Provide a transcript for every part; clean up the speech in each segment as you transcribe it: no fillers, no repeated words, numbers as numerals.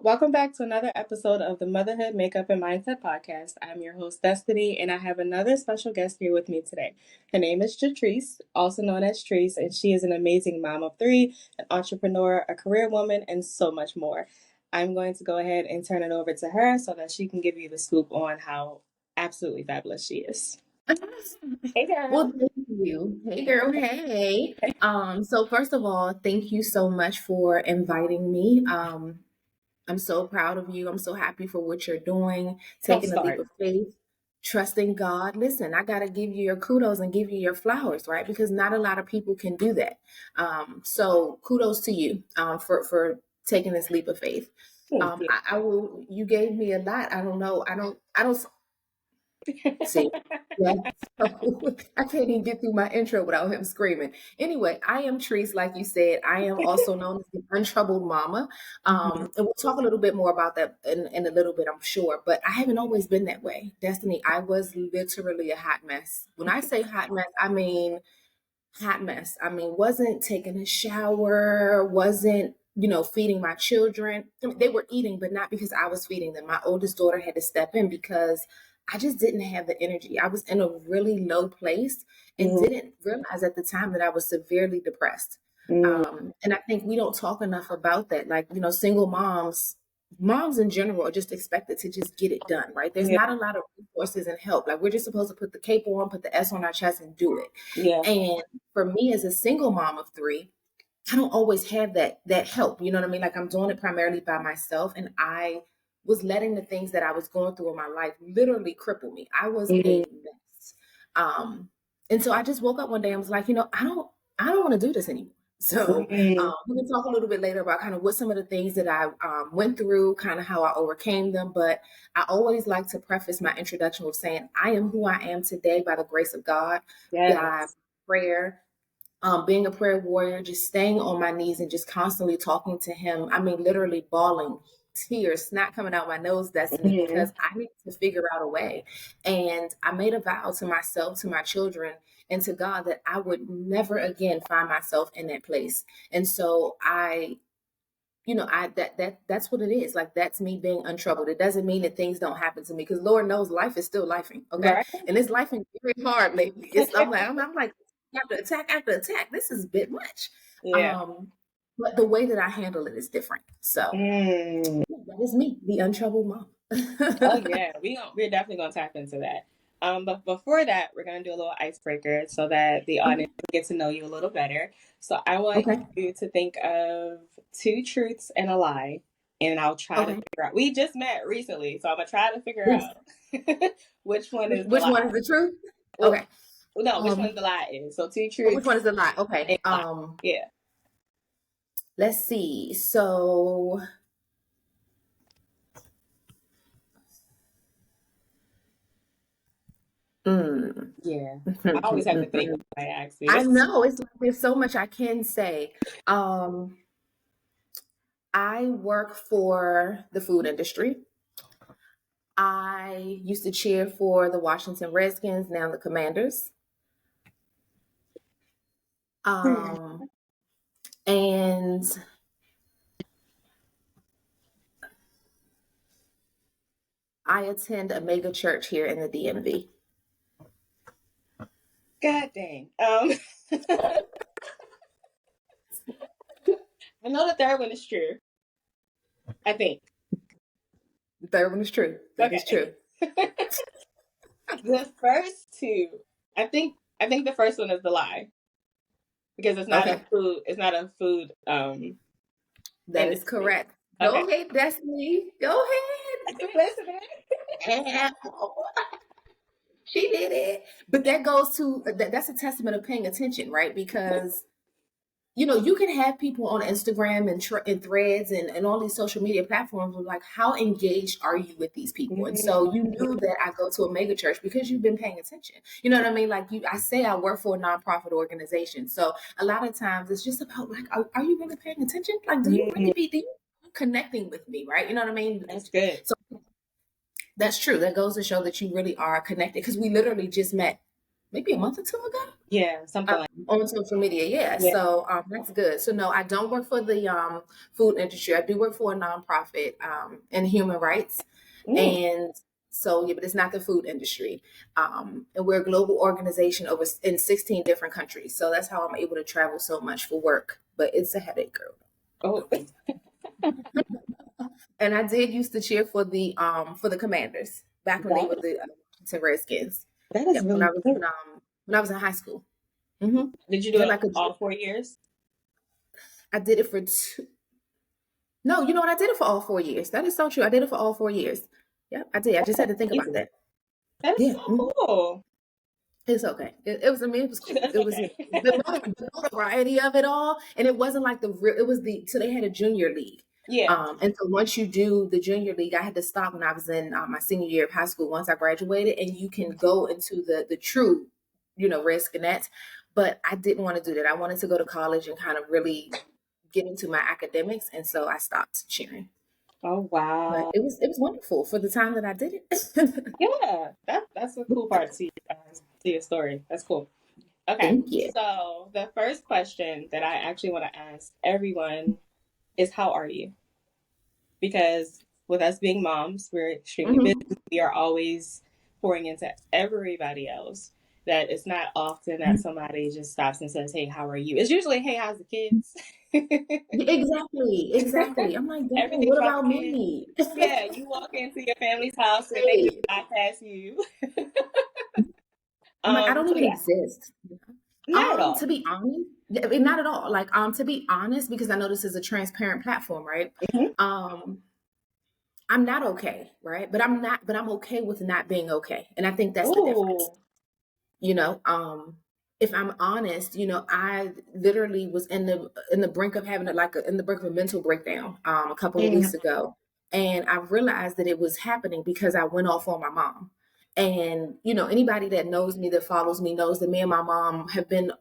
Welcome back to another episode of the Motherhood Makeup and Mindset Podcast. I'm your host, Destiny, and I have another special guest here with me today. Her name is JeTrice, also known as Trice, and she is an amazing mom of three, an entrepreneur, a career woman, and so much more. I'm going to go ahead and turn it over to her so that she can give you the scoop on how absolutely fabulous she is. Hey, girl. Well, thank you. Hey, girl. Hey. So first of all, thank you so much for inviting me. I'm so proud of you. I'm so happy for what you're doing, Don't taking a leap start. of faith, trusting God. Listen, I got to give you your kudos and give you your flowers, right? Because not a lot of people can do that. So kudos to you for taking this leap of faith. Thank you. I will. You gave me a lot. I don't know. I don't see. Yeah. So, I can't even get through my intro without him screaming. Anyway, I am Trice, like you said. I am also known as the Untroubled Mama. And we'll talk a little bit more about that in a little bit, I'm sure. But I haven't always been that way. Destiny, I was literally a hot mess. When I say hot mess, I mean hot mess. I mean, wasn't taking a shower, wasn't feeding my children. I mean, they were eating, but not because I was feeding them. My oldest daughter had to step in because I just didn't have the energy. I was in a really low place and didn't realize at the time that I was severely depressed. And I think we don't talk enough about that. Like, single moms in general are just expected to just get it done, right? There's not a lot of resources and help. Like, we're just supposed to put the cape on, put the S on our chest and do it. Yeah. And for me as a single mom of three, I don't always have that help. You know what I mean? Like, I'm doing it primarily by myself, and I was letting the things that I was going through in my life literally cripple me. I was a mess. And so I just woke up one day and was like, I don't want to do this anymore. So we can talk a little bit later about kind of what some of the things that I went through, kind of how I overcame them. But I always like to preface my introduction with saying, I am who I am today by the grace of God, by prayer, being a prayer warrior, just staying on my knees and just constantly talking to him. I mean, literally bawling, tears, snot coming out my nose, Destiny, because I need to figure out a way. And I made a vow to myself, to my children, and to God that I would never again find myself in that place. And so that's what it is. Like, that's me being untroubled. It doesn't mean that things don't happen to me, because Lord knows life is still lifing. Okay. Right. And it's lifing very hard lately. I'm like after attack. This is a bit much. Yeah. But the way that I handle it is different. So that is me, the untroubled mom. Oh yeah, we're definitely gonna tap into that. But before that, we're gonna do a little icebreaker so that the audience will get to know you a little better. So I want you to think of two truths and a lie, and I'll try to figure out. We just met recently, so I'm gonna try to figure out which one is which one is the truth. Well, okay. No, which one the lie is. So two truths. Which one is the lie? Okay. Yeah. Let's see. So yeah. I always have to think when I ask you. I know there's so much I can say. I work for the food industry. I used to cheer for the Washington Redskins, now the Commanders. And I attend a mega church here in the DMV. God dang. I know the third one is true. I think. The third one is true. That is true. The first two, I think the first one is the lie. Because it's not a food. It's not a food. That is correct. Go ahead, Destiny. Go ahead. I'm listening. She did it. But that goes to that's a testament of paying attention, right? Because you can have people on Instagram and Threads and all these social media platforms who like, how engaged are you with these people? And so you knew that I go to a mega church because you've been paying attention. You know what I mean? Like I say I work for a nonprofit organization. So a lot of times it's just about like, are you really paying attention? Like, do you really be connecting with me? Right? You know what I mean? That's good. So that's true. That goes to show that you really are connected, because we literally just met maybe a month or two ago. Yeah, something like On social media, yeah. Yeah. So that's good. So no, I don't work for the food industry. I do work for a nonprofit in human rights, Mm. and so yeah, but it's not the food industry. And we're a global organization over in 16 different countries. So that's how I'm able to travel so much for work. But it's a headache, girl. Oh, And I did used to cheer for the Commanders back when they were that the Redskins. that is Yep, really good. when I was in high school. Hmm. Did you do Did it like a all 4 years? I did it for two. No, you know what? I did it for all 4 years. That is so true. I did it for all 4 years. Yeah, I did. I just had to think about Amazing. that. That is Yeah, so cool. it's okay. It was. I mean, it was cool. That's It was okay. the variety of it all, and it wasn't like the real. It was the so they had a junior league. Yeah. And so once you do the junior league, I had to stop when I was in my senior year of high school. Once I graduated, and you can go into the true, risk and that. But I didn't want to do that. I wanted to go to college and kind of really get into my academics, and so I stopped cheering. Oh But wow. it was wonderful for the time that I did it. Yeah, that's a cool part to your story. That's cool. Okay, Thank you. so the first question that I actually want to ask everyone is, how are you? Because with us being moms, we're extremely busy. Mhm. We are always pouring into everybody else. That it's not often that somebody just stops and says, "Hey, how are you?" It's usually, "Hey, how's the kids?" Exactly, exactly. I'm like, dang, Everything what about about the kids. me? Yeah, you walk into your family's house and they just Right. bypass you. I'm like, I don't So even yeah, exist. not at To all. be honest, I mean, not at all. Like, to be honest, because I know this is a transparent platform, right? Mhm. Um, I'm not okay, right? But I'm okay with not being okay. And I think that's the difference. Oh, You know, if I'm honest, I literally was in the brink of having in the brink of a mental breakdown a couple of mm, weeks ago, and I realized that it was happening because I went off on my mom. And anybody that knows me, that follows me, knows that me and my mom have been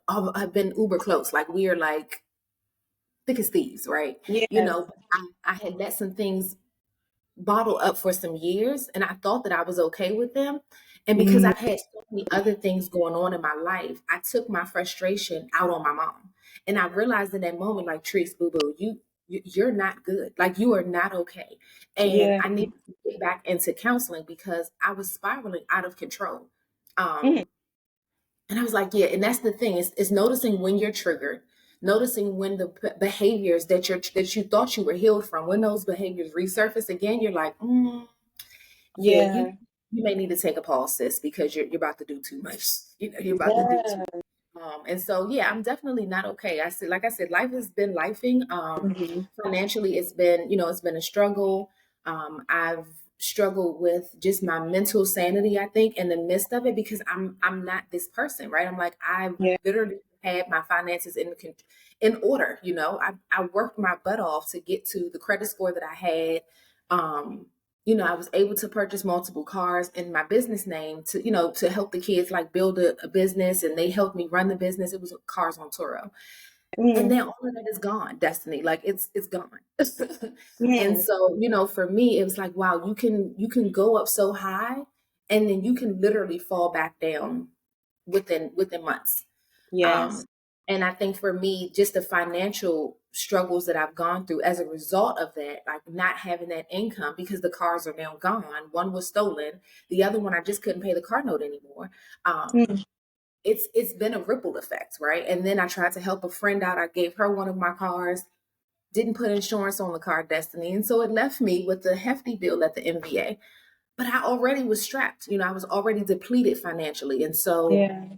uber close. Like we are like thick as thieves, right? yes. I had let some things bottled up for some years, and I thought that I was okay with them. And because Mm, I've had so many other things going on in my life, I took my frustration out on my mom. And I realized in that moment, like, Trice, boo boo, you're not good. Like, you are not okay. And yeah. I needed to get back into counseling because I was spiraling out of control. Mm, And I was like, yeah, and that's the thing is noticing when you're triggered, noticing when the behaviors that you thought you were healed from, when those behaviors resurface again, you're like, yeah, yeah. you may need to take a pause, sis, because you're about to do too much. You're about to do too. Yeah. And so yeah, I'm definitely not okay. Like I said, life has been lifing. Mhm. Financially, it's been a struggle. I've struggled with just my mental sanity, I think, in the midst of it because I'm not this person, right? I'm like I Yeah. literally had my finances in order. I worked my butt off to get to the credit score that I had. Um, I was able to purchase multiple cars in my business name to help the kids like build a business, and they helped me run the business. It was cars on Toro. And Mm, then all of that is gone, Destiny. Like it's gone. And mm, so, for me, it was like, wow, you can go up so high and then you can literally fall back down within months. Um, yes. and I think for me, just the financial struggles that I've gone through as a result of that, like not having that income because the cars are now gone. One was stolen, the other one I just couldn't pay the car note anymore. Um, Mm, it's been a ripple effect, right? And then I tried to help a friend out. I gave her one of my cars, didn't put insurance on the car, Destiny, and so it left me with a hefty bill at the MVA. But I already was strapped. I was already depleted financially, and so yeah.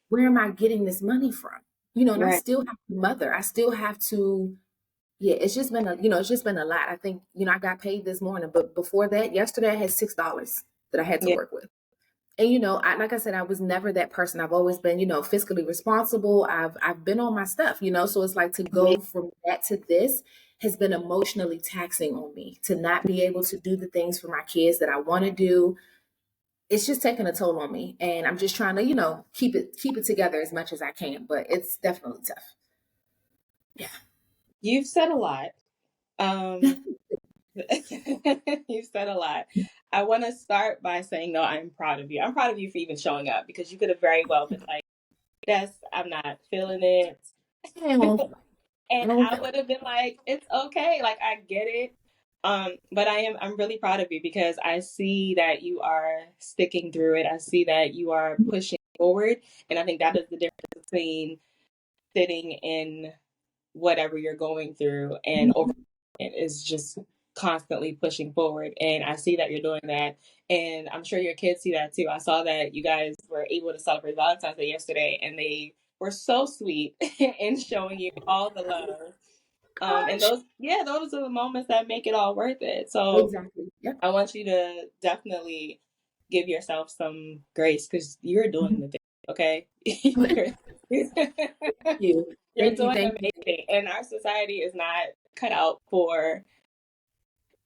where am I getting this money from? And I Right. still have to mother. I still have to, yeah, it's just been a lot. I think, I got paid this morning, but before that, yesterday I had $6 that I had to Yeah. work with. And like I said, I was never that person. I've always been, fiscally responsible. I've been on my stuff, so it's like to Yeah. go from that to this has been emotionally taxing on me to not be able to do the things for my kids that I want to do. It's just taking a toll on me, and I'm just trying to keep it together as much as I can, but it's definitely tough. Yeah. You've said a lot. Um, you've said a lot. I want to start by saying, no, I'm proud of you. I'm proud of you for even showing up because you could have very well been like, I'm not feeling it. I don't, I And don't I feel would have been like, it's okay. Like, I get it. But I'm really proud of you because I see that you are sticking through it. I see that you are pushing forward. And I think that is the difference between sitting in whatever you're going through and over it is just constantly pushing forward. And I see that you're doing that. And I'm sure your kids see that too. I saw that you guys were able to celebrate Valentine's Day yesterday and they were so sweet in showing you all the love. And gosh. those are the moments that make it all worth it. So Exactly. Yep. I want you to definitely give yourself some grace because you're doing Mhm. the thing, okay? Thank you're, you. you're Thank you. doing Thank you. amazing. And our society is not cut out for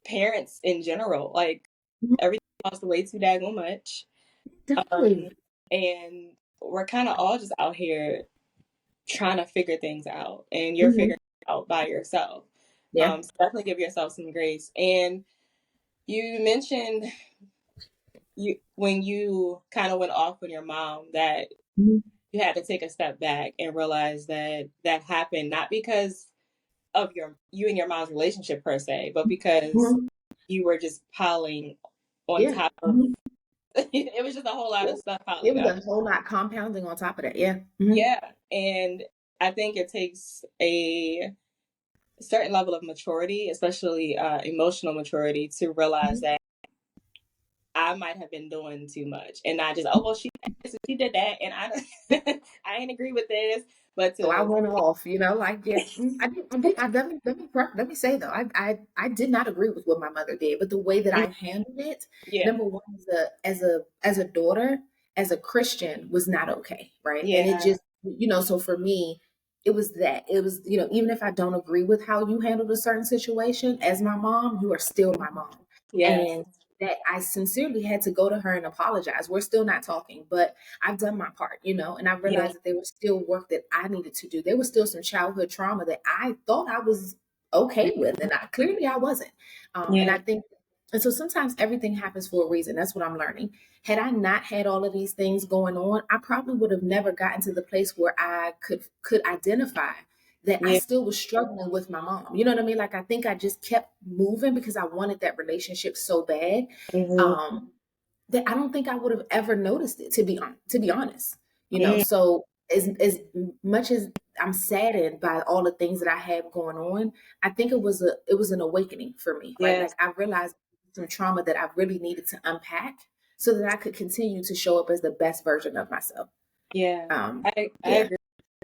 parents in general. Like Mhm. everything costs way too daggone much. Um, Definitely. and we're kind of all just out here trying to figure things out, and you're Mhm. figuring it out by yourself. Yeah. So definitely give yourself some grace. And you mentioned you when you kind of went off on your mom that Mhm. you had to take a step back and realize that that happened not because of you and your mom's relationship per se, but because Mhm. you were just piling on Yeah. top of Mhm. it was just a whole lot Yeah. of stuff It piling was up. a whole lot compounding on top of that. Yeah. Mhm. Yeah. And I think it takes a certain level of maturity, especially emotional maturity, to realize Mhm. that I might have been doing too much and not just, oh, well, she did this and she did that. And I ain't agree with this, but So I to, went off, like, yeah, I definitely, let me say though, I did not agree with what my mother did, but the way that I handled it, yeah, number one, as a daughter, as a Christian, was not okay, right? And it yeah, just, so for me, it was, even if I don't agree with how you handled a certain situation, as my mom, you are still my mom, yes, and that I sincerely had to go to her and apologize. We're still not talking, but I've done my part, and I yeah, realized that there was still work that I needed to do. There was still some childhood trauma that I thought I was okay with, and clearly I wasn't. And yeah, I think, and so sometimes everything happens for a reason. That's what I'm learning. Had I not had all of these things going on, I probably would have never gotten to the place where I could identify that I yeah, still was struggling with my mom. You know what I mean? Like I think I just kept moving because I wanted that relationship so bad. mm-hmm, Um, that I don't think I would have ever noticed it to be honest. mm, So as much as I'm saddened by all the things that I had going on, I think it was an awakening for me, right? yes, Like I realized some trauma that I really needed to unpack so that I could continue to show up as the best version of myself. yeah. Um I yeah. agree.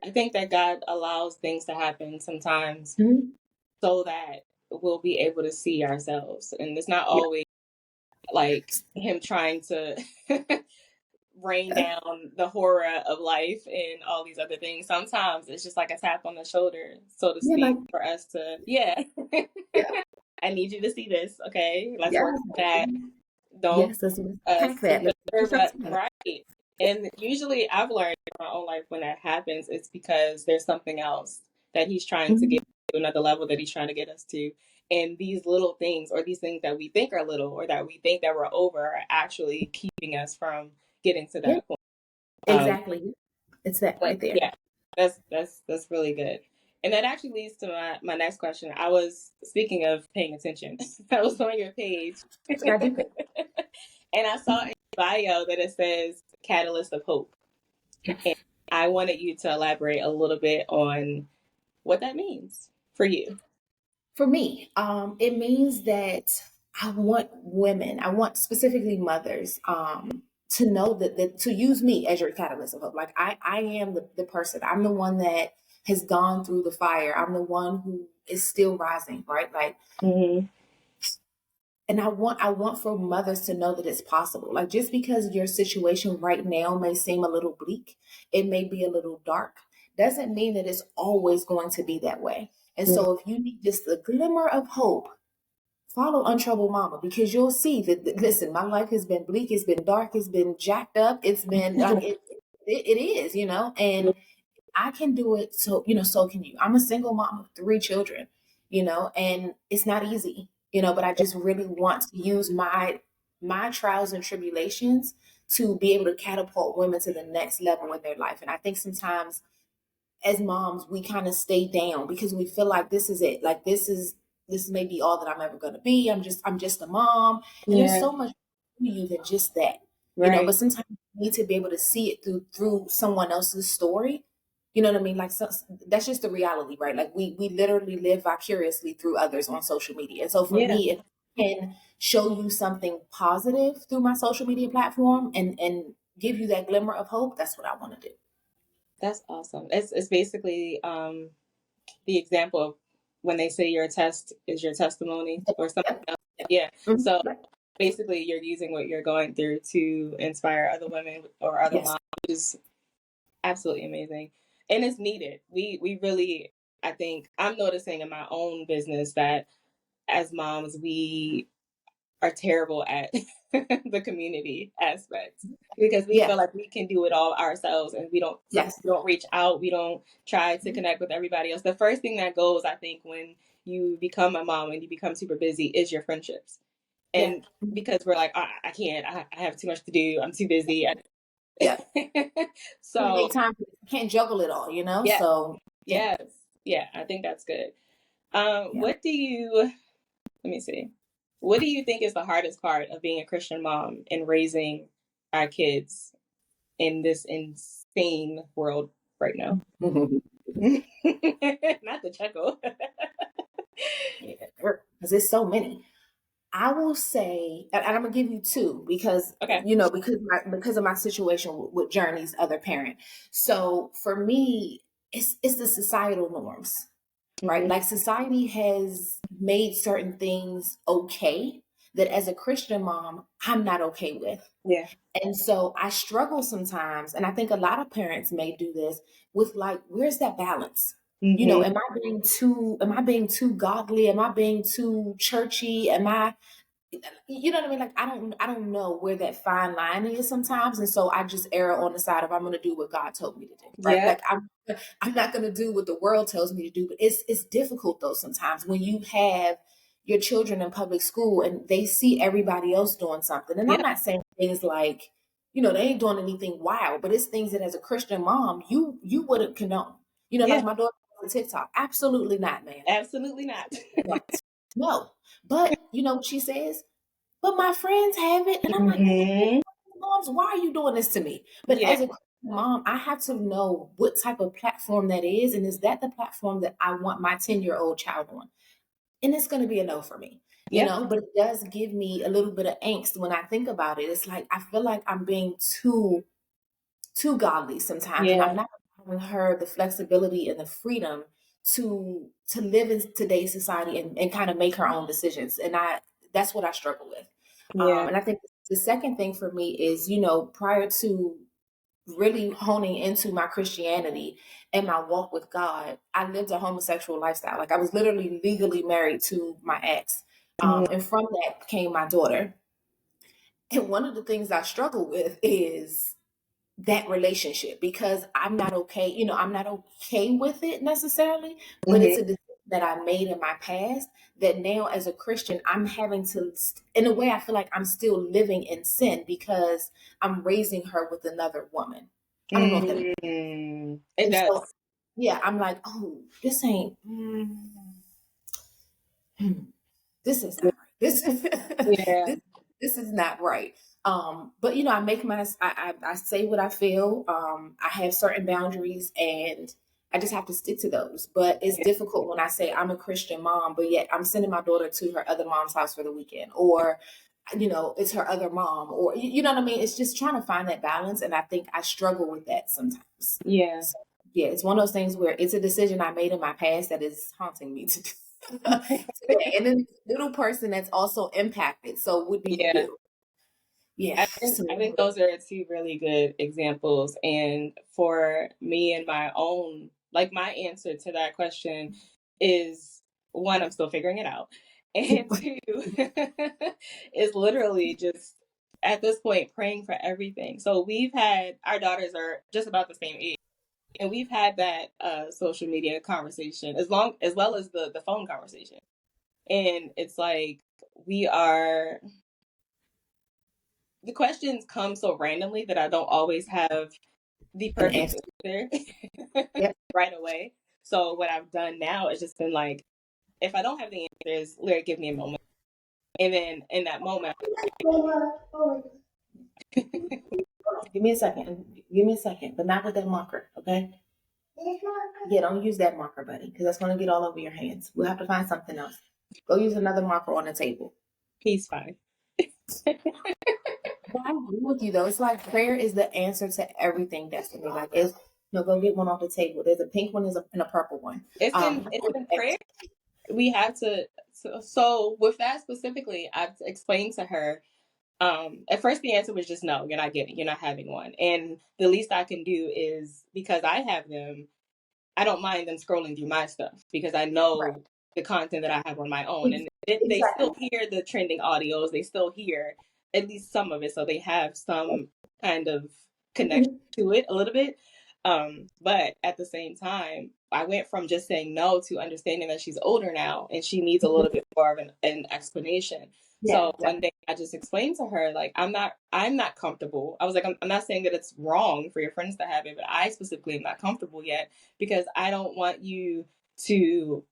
I think that God allows things to happen sometimes Mhm. so that we'll be able to see ourselves. And it's not Yeah. always like him trying to rain Yeah. down the horror of life and all these other things. Sometimes it's just like a tap on the shoulder, so to Yeah, speak, like for us to, yeah, yeah. I need you to see this. Okay, let's Yeah. work on that. Don't Yes, let's pack sweep that. it Let's get under, yourself but together. right. And usually I've learned in my own life when that happens, it's because there's something else that he's trying to get Mhm. to another level that he's trying to get us to. And these little things or these things that we think are little or that we think that we're over are actually keeping us from getting to Yeah, that point. Um, exactly. It's that but right there. yeah, that's really good. And that actually leads to my next question. I was speaking of paying attention. I was on your page, That's what I do. and I saw in your bio that it says "Catalyst of Hope," and Yes. I wanted you to elaborate a little bit on what that means for you. For me, it means that I want specifically mothers, to know that to use me as your catalyst of hope. Like I am the person. I'm the one that has gone through the fire. I'm the one who is still rising, right? Like, Mm-hmm. and I want for mothers to know that it's possible. Like just because your situation right now may seem a little bleak, it may be a little dark, doesn't mean that it's always going to be that way. And so if you need just a glimmer of hope, follow Untroubled Mama, because you'll see listen, my life has been bleak, it's been dark, it's been jacked up, it's been like it is, and I can do it, so so can you. I'm a single mom of 3 children, and it's not easy, but I just really want to use my trials and tribulations to be able to catapult women to the next level in their life. And I think sometimes as moms, we kind of stay down because we feel like this is it. Like this may be all that I'm ever going to be. I'm just a mom. And there's Yeah. so much to you than just that, Right. but sometimes you need to be able to see it through someone else's story. You know what I mean? Like, so, that's just the reality, right? Like we literally live vicariously through others on social media. And so for Yeah. me, if I can show you something positive through my social media platform and give you that glimmer of hope, that's what I want to do. That's awesome. It's basically the example of when they say your test is your testimony or something Yep. else. Yep. Yeah. Mhm. So Yep. basically you're using what you're going through to inspire other women or other Yes. moms, which is absolutely amazing. And it's needed. We really, I think I'm noticing in my own business that as moms we are terrible at the community aspect because we Yeah. feel like we can do it all ourselves and Yes. we don't reach out, we don't try to connect with everybody else. The first thing that goes, I think, when you become a mom and you become super busy is your friendships. Yeah. And because we're like, I can't, I have too much to do, I'm too busy. Yeah. Can't So make time. Can't juggle it all. yeah, So yeah. yes, yeah, I think that's good. Yeah. What do you let me see. What do you think is the hardest part of being a Christian mom and raising our kids in this insane world right now? Not the chuckle. Yeah. Because there's so many. I will say, and I'm gonna give you two because Okay. because of my situation with Journey's other parent. So for me, it's the societal norms, right? Hmm. Like society has made certain things okay that as a Christian mom, I'm not okay with. Yeah. And so I struggle sometimes, and I think a lot of parents may do this with like, where's that balance? Hmm. Am I being too godly? Am I being too churchy? Am I you know what I mean? Like I don't know where that fine line is sometimes. And so I just err on the side of I'm gonna do what God told me to do. Right. Yeah. Like I'm not gonna do what the world tells me to do. But it's difficult though sometimes when you have your children in public school and they see everybody else doing something. And I'm Yeah. not saying things like, they ain't doing anything wild, but it's things that as a Christian mom, you wouldn't condone. Yeah. Like my daughter on TikTok. Absolutely not, man. Absolutely not. No. But what she says? But my friends have it. And I'm like, Hmm. moms, why are you doing this to me? But Yeah. as a mom, I have to know what type of platform that is. And is that the platform that I want my 10-year-old child on? And it's going to be a no for me, Yeah. but it does give me a little bit of angst when I think about it. It's like, I feel like I'm being too godly sometimes. And I'm Yeah. not allowing her the flexibility and the freedom to live in today's society and kind of make her own decisions. And that's what I struggle with. Yeah. And I think the second thing for me is, prior to really honing into my Christianity and my walk with God, I lived a homosexual lifestyle. Like I was literally legally married to my ex. Mhm. And from that came my daughter. And one of the things I struggle with is that relationship because I'm not okay with it necessarily, but it's Mhm. a decision that I made in my past that now as a Christian, I'm having to, in a way, I feel like I'm still living in sin because I'm raising her with another woman. I don't know if that makes It sense. And so, does. yeah, I'm like, oh, this ain't, hmm, this is not right. This Yeah. this this is not right. But I make I say what I feel. I have certain boundaries and I just have to stick to those. But it's Yeah. difficult when I say I'm a Christian mom, but yet I'm sending my daughter to her other mom's house for the weekend, or it's her other mom, or you know what I mean. It's just trying to find that balance, and I think I struggle with that sometimes. Yeah. So, yeah, it's one of those things where it's a decision I made in my past that is haunting me today. And then the little person that's also impacted. So what do you Yeah. do? Yeah. I think those are two really good examples. And for me and my own, like my answer to that question is one, I'm still figuring it out. And two is literally just at this point praying for everything. So we've had our daughters are just about the same age. And we've had that social media conversation as well as the phone conversation. And it's like we are the questions come so randomly that I don't always have the An perfect answer. answer Yep. right away. So what I've done now is just been like, if I don't have the answers, Lyric, give me a moment. And then in that moment, Give me a second. Give me a second, but not with that marker, okay? Yeah, don't use that marker, buddy, because that's going to get all over your hands. We'll have to find something else. Go use another marker on the table. he's fine. But I agree with you though. It's like prayer is the answer to everything, Destiny. Like it's go get one off the table. There's a pink one, and a purple one. It's in prayer. We have to. So with that specifically, I've explained to her. At first, the answer was just no. You're not getting. You're not having one. And the least I can do is, because I have them, I don't mind them scrolling through my stuff because I Right. know the content that I have on my own. And they Exactly. still hear the trending audios. They still hear at least some of it. So they have some kind of connection to it a little bit. But at the same time, I went from just saying no to understanding that she's older now and she needs a little bit more of an explanation. Yeah, So one day I just explained to her, like, I'm not comfortable. I was like, I'm not saying that it's wrong for your friends to have it, but I specifically am not comfortable yet because I don't want you to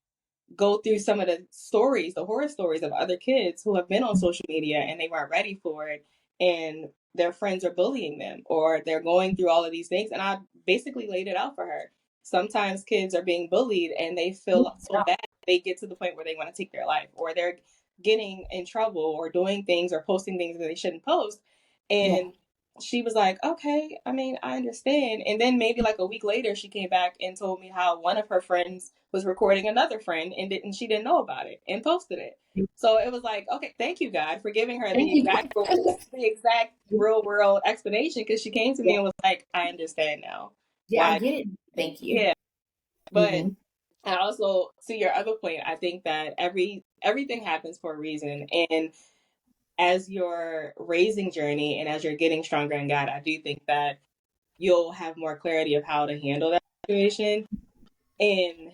go through some of the stories, the horror stories of other kids who have been on social media and they weren't ready for it, and their friends are bullying them or they're going through all of these things. And I basically laid it out for her. Sometimes kids are being bullied and they feel so bad, they get to the point where they want to take their life, or they're getting in trouble or doing things or posting things that they shouldn't post. yeah, And she was like, okay, I mean, I understand. And then maybe like a week later, she came back and told me how one of her friends was recording another friend and she didn't know about it and posted it. So it was like, okay, thank you, God, for giving her thank the you. exact real world explanation, because she came to me Yeah, and was like, I understand now. yeah, I Why? get it. Thank you. Yeah. But Hmm. I also, to your other point, I think that everything happens for a reason. And as your raising journey and as you're getting stronger in God, I do think that you'll have more clarity of how to handle that situation. And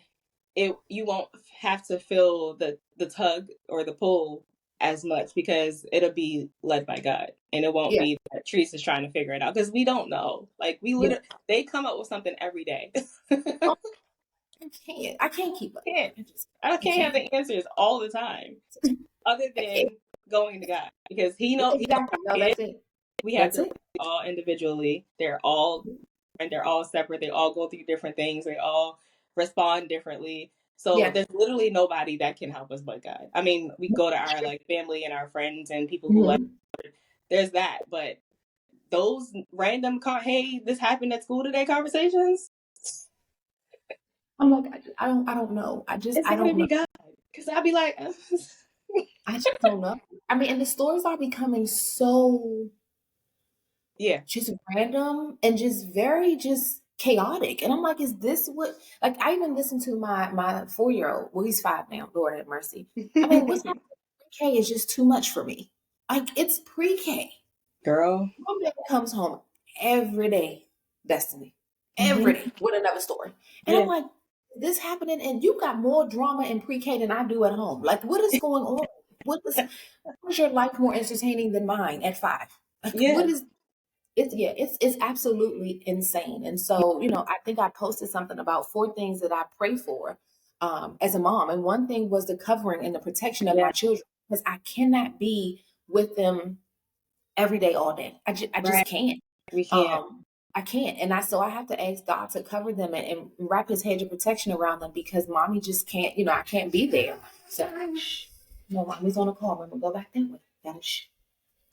you won't have to feel the tug or the pull as much because it'll be led by God, and it won't Yeah, be that Trice is trying to figure it out, because we don't know. Like, yeah. they come up with something every day. Oh, I can't keep up. can't I I can't have can't. the answers all the time, other I can't. than going to God, because he knows Exactly. our No, kids. that's it. We have That's to raise it. all individually. They're all separate. They all go through different things. They all respond differently. So Yeah. there's literally nobody that can help us but God. I mean, we go to our like family and our friends and people who like, Mhm. there's that, but those random hey, this happened at school today conversations, I'm like, I don't know. it's I gotta don't know. be God. Because I'd be like, I just don't know. I mean, and the stories are becoming so yeah, just random and just very just chaotic. And I'm like, is this what like I even listened to my 4-year-old. Well, he's 5 now, Lord have mercy. I mean, what's happening pre-K is just too much for me. Like it's pre-K. girl. My baby comes home every day, Destiny. Every Hmm. day with another story. And I'm Yeah, like, this happening and you got more drama in pre-K than I do at home. Like what is going on? What is your life more entertaining than mine at 5? Like what yeah, is it's absolutely insane. And so, I think I posted something about 4 things that I pray for as a mom. And one thing was the covering and the protection of yeah. my children because I cannot be with them every day, all day. I just Right. can't. We can't. Um, I can't. And so I have to ask God to cover them and wrap his hedge of protection around them because mommy just can't, I can't be there. So, shh. No, mommy's on a call. Remember, go back that way. Gotta shh.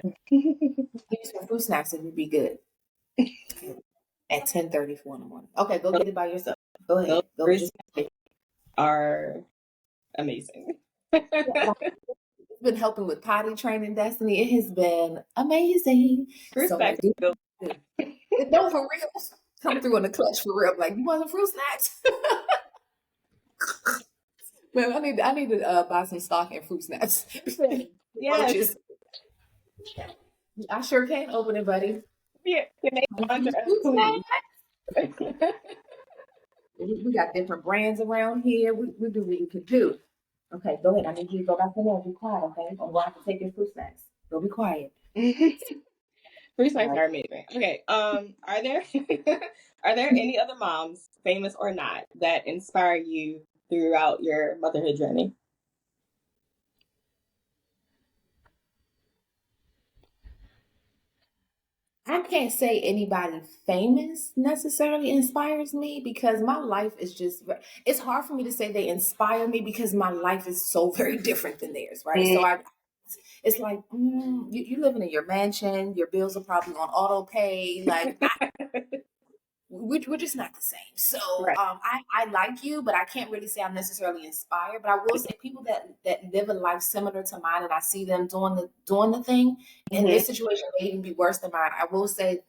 Give me some fruit snacks and you'd be good at 10:34 in the morning. Okay, go those, get it by yourself. Go those ahead. Go fruits just it's are amazing. been helping with potty training, Destiny. It has been amazing. Fruit So snacks like do are do- no for real. Come through in the clutch for real. Like you want some fruit snacks? Man, I need to buy some stock in fruit snacks. good. Yes. Roaches. I sure can open it, buddy. Yeah. Can they sponsor us, Fruit please? snacks. We got different brands around here. We do what we can do. Okay, go ahead. I need you to go back in there and be quiet, okay? I'm going to have to take your fruit snacks. Go be quiet. Free snipes Right. are amazing. Okay. Are there are there any other moms, famous or not, that inspire you throughout your motherhood journey? I can't say anybody famous necessarily inspires me because my life is just, it's hard for me to say they inspire me because my life is so very different than theirs, right? Mm. So it's like, you living in your mansion, your bills are probably on auto pay. Like, we're just not the same. So Right. I like you, but I can't really say I'm necessarily inspired. But I will say people that live a life similar to mine, and I see them doing the thing, and Hmm. this situation may even be worse than mine. I will say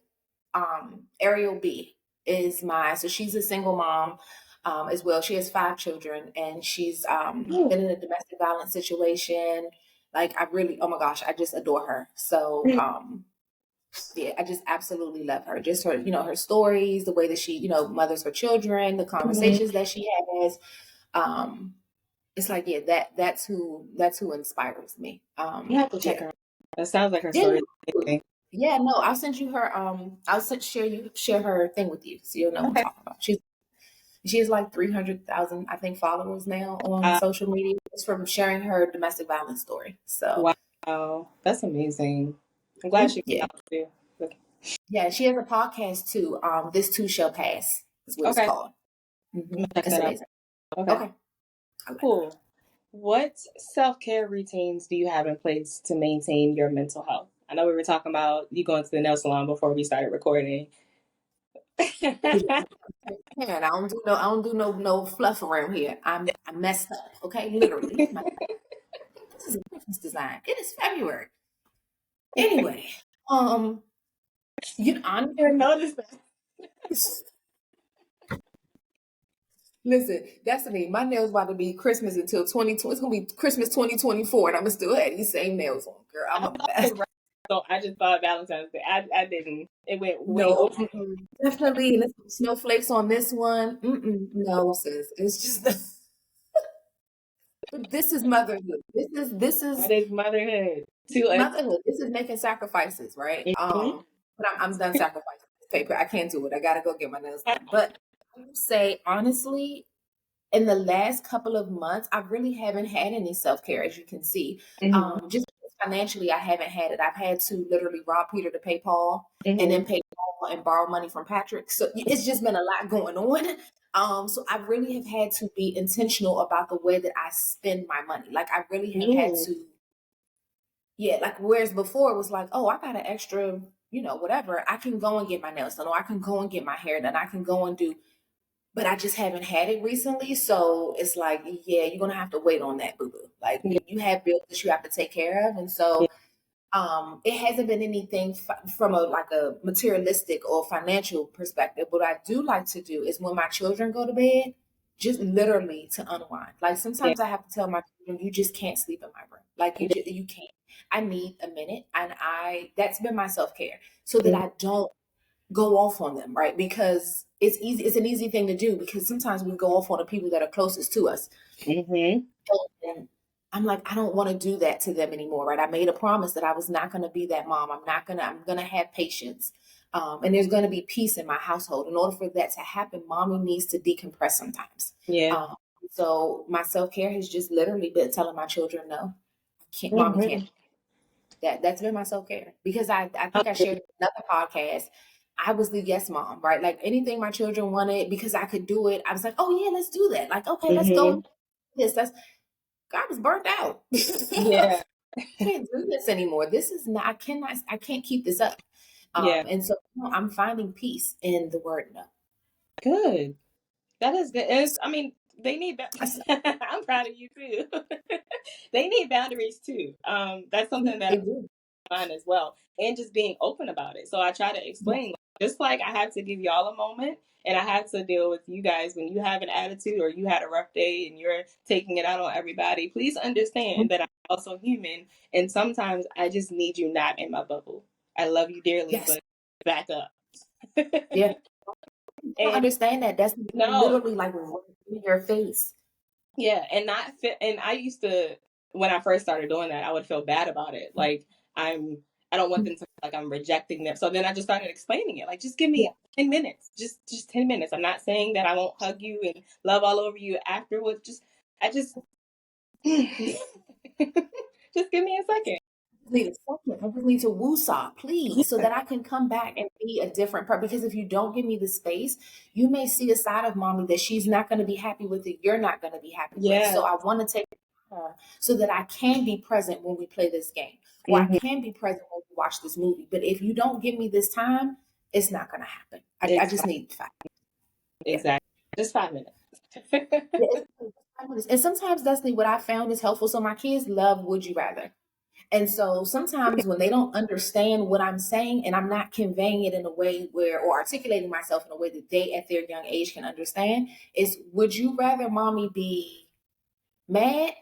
Ariel B is so she's a single mom as well. She has 5 children, and she's been in a domestic violence situation. Like, I really, oh my gosh, I just adore her. So yeah, I just absolutely love her. Just her, her stories, the way that she, mothers her children, the Hmm. conversations that she has. Um, it's like, yeah, that's who inspires me. You have to check Yeah. her out. That sounds like her Yeah, story is you amazing. yeah, no, I'll send you her. Share her thing with you, so you'll know what I'm Okay. talking about. She has like 300,000, I think, followers now on Uh, social media. It's from sharing her domestic violence story. So wow. That's amazing. I'm glad she yeah, got out too. Okay. yeah. She has a podcast too. This too shall pass is what it's Okay. called. I'm gonna check It's that out. amazing. Okay. Okay, I like her. Cool. What self-care routines do you have in place to maintain your mental health? I know we were talking about you going to the nail salon before we started recording. Man, I don't do no fluff around here. I'm messed up. Okay, literally. This is a Christmas design. It is February. Anyway, um, I didn't honestly, notice that. listen, Destiny, my nails about to be Christmas until 2020. It's gonna be Christmas 2024, and I'm gonna still have these same nails on, girl. I'm I a thought mess. it was right. So I just thought Valentine's Day. I didn't. It went way No, over. definitely. And there's some snowflakes on this one. No, sis. It's just but this is motherhood. This That is is motherhood to us. motherhood. This is making sacrifices, right? Mhm. But I'm done sacrificing. Paper. I can't do it. I gotta go get my nails done. But I would say honestly, in the last couple of months, I really haven't had any self care, as you can see. Mhm. Just financially, I haven't had it. I've had to literally rob Peter to pay Paul, and then Mhm. pay Paul and borrow money from Patrick. So it's just been a lot going on. So I really have had to be intentional about the way that I spend my money. Like, I really have had Mhm. to, yeah. Like, whereas before it was like, oh, I got an extra, whatever. I can go and get my nails done, or I can go and get my hair done. I can go and do, but I just haven't had it recently. So it's like, yeah, you're gonna have to wait on that, boo boo. Like, Yeah. you have bills that you have to take care of, and Yeah. so it hasn't been anything from a materialistic or financial perspective. What I do like to do is when my children go to bed, just literally to unwind. Like, Yeah. sometimes I have to tell my children, you just can't sleep in my room. Like, you can't. I need a minute, and that's been my self care, so that I don't go off on them, right? Because it's easy. It's an easy thing to do because sometimes we go off on the people that are closest to us. Mhm. And I'm like, I don't want to do that to them anymore, right? I made a promise that I was not going to be that mom. I'm going to have patience. And there's going to be peace in my household. In order for that to happen, mommy needs to decompress sometimes. Yeah. Um, so my self-care has just literally been telling my children, no, mommy can't. Mhm. That's been my self-care because I think I shared in another podcast. I was the yes mom, right? Like, anything my children wanted, because I could do it, I was like, oh yeah, let's do that. Like, okay, let's go. Mhm. That's I was burnt out. Yeah. Can't do this anymore. This is not. I can't keep this up. Yeah. And so, I'm finding peace in the word no. Good. That is good. I mean, they need. That's- I'm proud of you too. They need boundaries too. That's something that They do. mine as well, and just being open about it. So I try to Yeah. explain, just like I have to give y'all a moment, and I have to deal with you guys when you have an attitude or you had a rough day and you're taking it out on everybody. Please understand that I'm also human, and sometimes I just need you not in my bubble. I love you dearly, Yes. but back up. Yeah. You don't And understand that. That's no, literally like right in your face. yeah, and not fit. And I used to, when I first started doing that, I would feel bad about it. Like I'm I don't want them to feel like I'm rejecting them. So then I just started explaining it. Like, just give me 10 minutes. Just 10 minutes. I'm not saying that I won't hug you and love all over you afterwards. I just just give me a second. Need a second. I just need to woosah, please, so Yeah. that I can come back and be a different person. Because if you don't give me the space, you may see a side of mommy that she's not going to be happy with, that you're not going to be happy with. Yeah. So I want to take time so that I can be present when we play this game, or I Mhm. can be present when we watch this movie. But if you don't give me this time, it's not going to happen. I just need 5. Yeah. Exactly. Just 5 minutes. Yeah, it's 5 minutes. And sometimes that's what I found is helpful. So my kids love Would You Rather. And so sometimes when they don't understand what I'm saying and I'm not conveying it in a way where, or articulating myself in a way that they at their young age can understand, is would you rather mommy be mad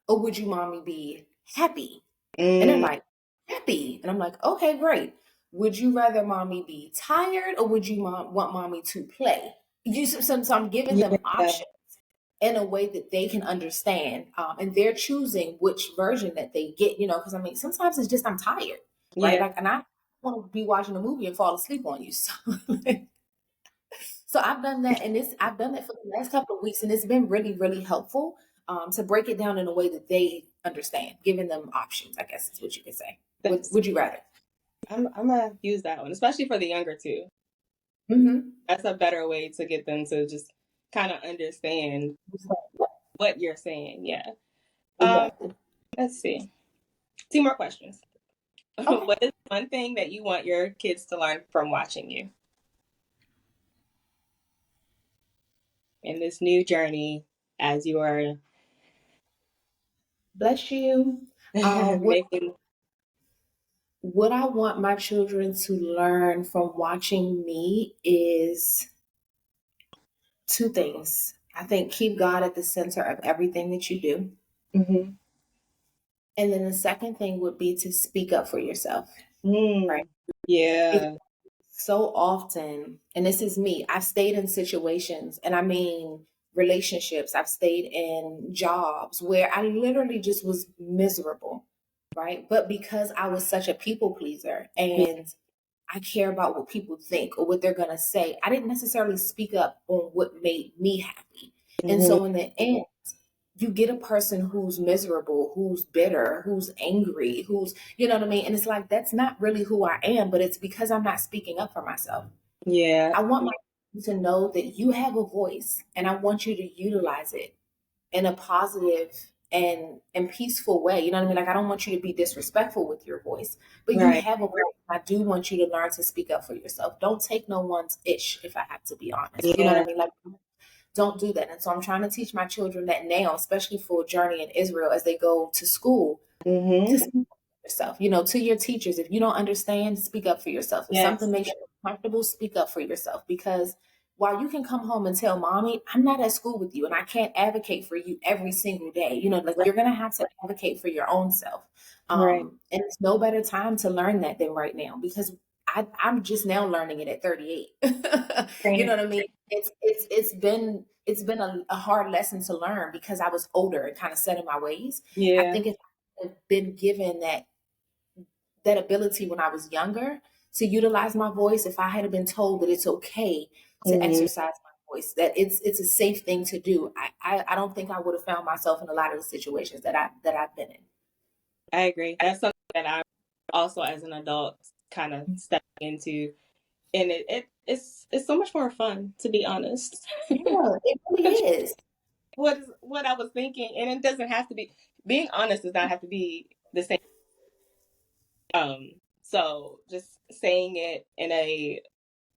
or would you mommy be happy? And they're Mm, like, happy. And I'm like, okay, great. Would you rather mommy be tired or would you want mommy to play? So I'm giving them yeah. options in a way that they can understand. And they're choosing which version that they get, because I mean, sometimes it's just I'm tired, right? Yeah. Like, and I want to be watching a movie and fall asleep on you. So, so I've done that, and I've done that for the last couple of weeks, and it's been really, really helpful to break it down in a way that they understand, giving them options. I guess is what you could say. That's Would you rather? I'm gonna use that one, especially for the younger two. Mm-hmm. That's a better way to get them to just kind of understand what you're saying. Yeah. Um, Exactly. let's see. 2 more questions. Okay. What is one thing that you want your kids to learn from watching you in this new journey as you are Bless you. What making? what I want my children to learn from watching me is 2 things. I think keep God at the center of everything that you do. Mhm. And then the second thing would be to speak up for yourself, right? Mm, Because yeah. so often, and this is me, I've stayed in situations, and I mean relationships, I've stayed in jobs where I literally just was miserable, right? But because I was such a people pleaser and I care about what people think or what they're going to say, I didn't necessarily speak up on what made me happy. And Mhm. so in the end, you get a person who's miserable, who's bitter, who's angry, who's, you know what I mean? And it's like, that's not really who I am, but it's because I'm not speaking up for myself. Yeah. I want my to know that you have a voice and I want you to utilize it in a positive and peaceful way. You know what I mean? Like I don't want you to be disrespectful with your voice, but you Right. have a voice. I do want you to learn to speak up for yourself. Don't take no one's ish, if I have to be honest. You know what Yeah. I mean? Like don't do that. And so I'm trying to teach my children that now, especially for Journey in Israel as they go to school, to Mhm. speak up for yourself. To your teachers, if you don't understand, speak up for yourself. If something Yes. makes you uncomfortable, speak up for yourself. Because while you can come home and tell mommy, I'm not at school with you and I can't advocate for you every single day, like Right. you're going to have to advocate for your own self. Right. And it's no better time to learn that than right now because I'm just now learning it at 38. You know Right. what I mean? It's been a hard lesson to learn because I was older and kind of set in my ways. I Yeah. think if I had been given that ability when I was younger to utilize my voice, if I had been told that it's okay to Mhm. exercise my voice, that it's a safe thing to do, I don't think I would have found myself in a lot of the situations that I've been in. I agree. That's something that I also, as an adult, kind of stepping into, and it's so much more fun, to be honest. Yeah, it really is. What I was thinking, and it doesn't have to be. Being honest does not have to be the same. So just saying it in a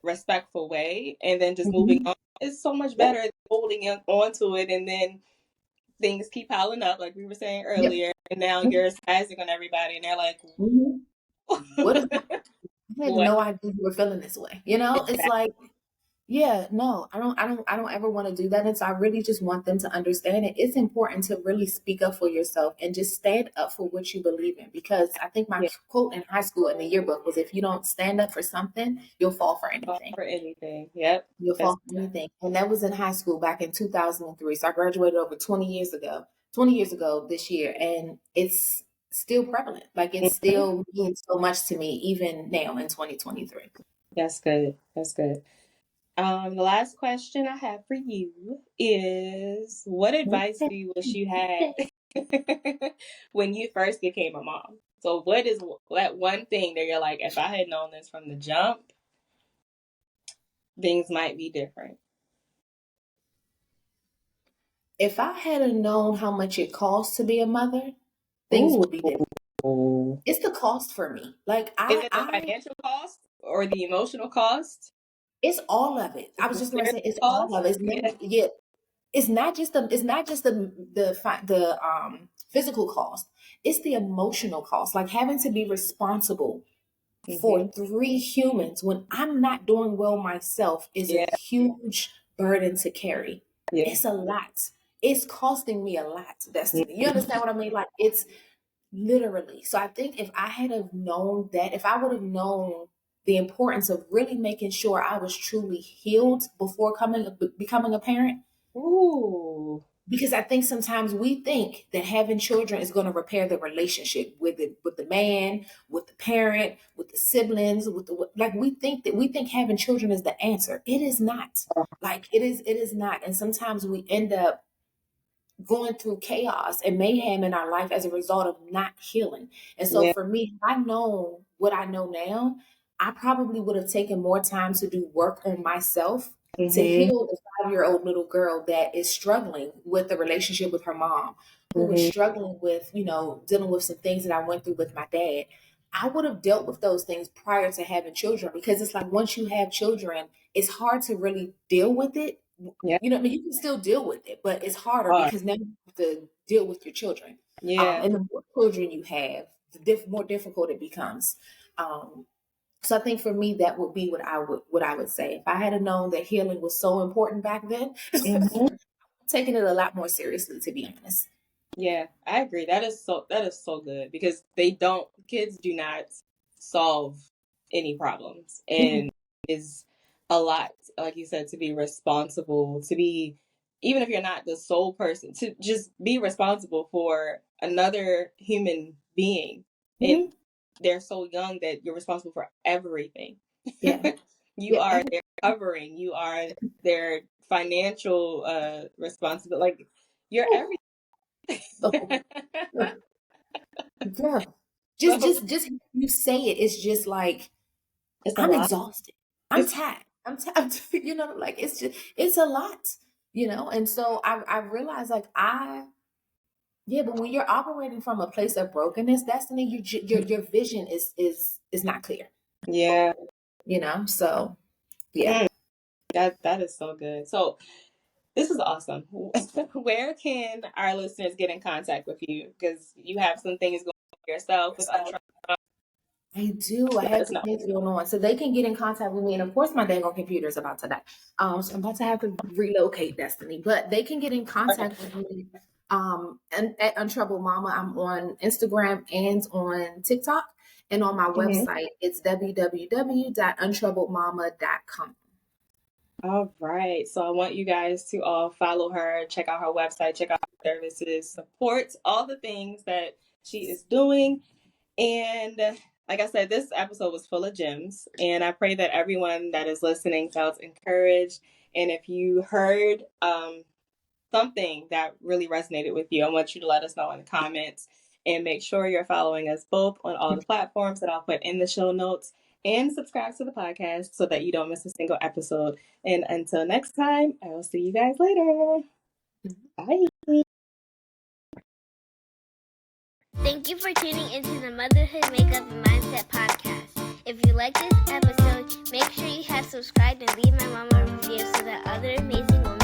respectful way, and then just moving Mhm. on is so much Yep. better than holding on to it, and then things keep piling up, like we were saying Yep. earlier, and now you're spazzing on everybody, and they're like, Mhm. What is I had "What?" no idea you were feeling this way. It's like, yeah, no, I don't ever want to do that. And so I really just want them to understand it. It's important to really speak up for yourself and just stand up for what you believe in. Because I think my Yeah, quote in high school in the yearbook was if you don't stand up for something, you'll fall for fall anything. for anything. Yep. You'll That's fall for anything. And that was in high school back in 2003. So I graduated over 20 years ago this year. And still prevalent. Like it still means so much to me even now in 2023. That's good. That's good. The last question I have for you is, what advice do you wish you had when you first became a mom? So what is that one thing that you're like, if I had known this from the jump, things might be different? If I had known how much it costs to be a mother, things Ooh. would be different. It's the cost for me. Like Is it the financial cost or the emotional cost? it's all of it. I was The just going to say spiritual it's all cost? of it. Yeah. It's not just the physical cost. It's the emotional cost. Like having to be responsible for Mm-hmm. 3 humans when I'm not doing well myself is a Yeah. huge burden to carry. Yeah. It's a lot. It's costing me a lot, Destiny. You Mhm. understand what I mean? Like it's literally. So I think if I had have known that, if I would have known the importance of really making sure I was truly healed before becoming a parent, Ooh. because I think sometimes we think that having children is going to repair the relationship with the man, with the parent, with the siblings, like we think having children is the answer. It is not. Like it is not. And sometimes we end up going through chaos and mayhem in our life as a result of not healing. And so Yeah. for me, if I know what I know now, I probably would have taken more time to do work on myself to Mm-hmm. heal the 5-year-old little girl that is struggling with the relationship with her mom, who is Mm-hmm. struggling with, dealing with some things that I went through with my dad. I would have dealt with those things prior to having children because it's like once you have children, it's hard to really deal with it. Yeah. I mean, you can still deal with it, but it's harder Hard. because now you have to deal with your children. Yeah. And the more children you have, the more difficult it becomes. Um, so I think for me, that would be what I would say. If I had known that healing was so important back then, Mm-hmm. taking it a lot more seriously, to be honest. Yeah, I agree. That is so good because kids do not solve any problems. Mhm. And is a lot, like you said, to be responsible, to be, even if you're not the sole person, to just be responsible for another human being. And Mhm. they're so young that you're responsible for everything. Yeah, You yeah. are their covering, you are their financial responsibility. Like you're Whew. everything. The whole- yeah. So Just you say it. It's just like it's a I'm lot. exhausted. I'm It's tired. Like it's a lot, And so I realized like yeah, but when you're operating from a place of brokenness, Destiny, your vision is not clear, yeah. So yeah. Mm, that is so good. So this is awesome. Where can our listeners get in contact with you? Because you have some things going on yourself with Untroubled. I do. I Let have us some know. things going on. So they can get in contact with me. And of course, my dang on computer is about to die. So I'm about to have to relocate, Destiny. But they can get in contact with me and at Untroubled Mama. I'm on Instagram and on TikTok. And on my Mhm. website, it's www.untroubledmama.com. All right. So I want you guys to all follow her, check out her website, check out her services, support all the things that she is doing. And like I said, this episode was full of gems. And I pray that everyone that is listening felt encouraged. And if you heard something that really resonated with you, I want you to let us know in the comments. And make sure you're following us both on all the platforms that I'll put in the show notes. And subscribe to the podcast so that you don't miss a single episode. And until next time, I will see you guys later. Bye. Thank you for tuning into the Motherhood Makeup and Mindset podcast. If you like this episode, make sure you have subscribed and leave my mama a review so that other amazing women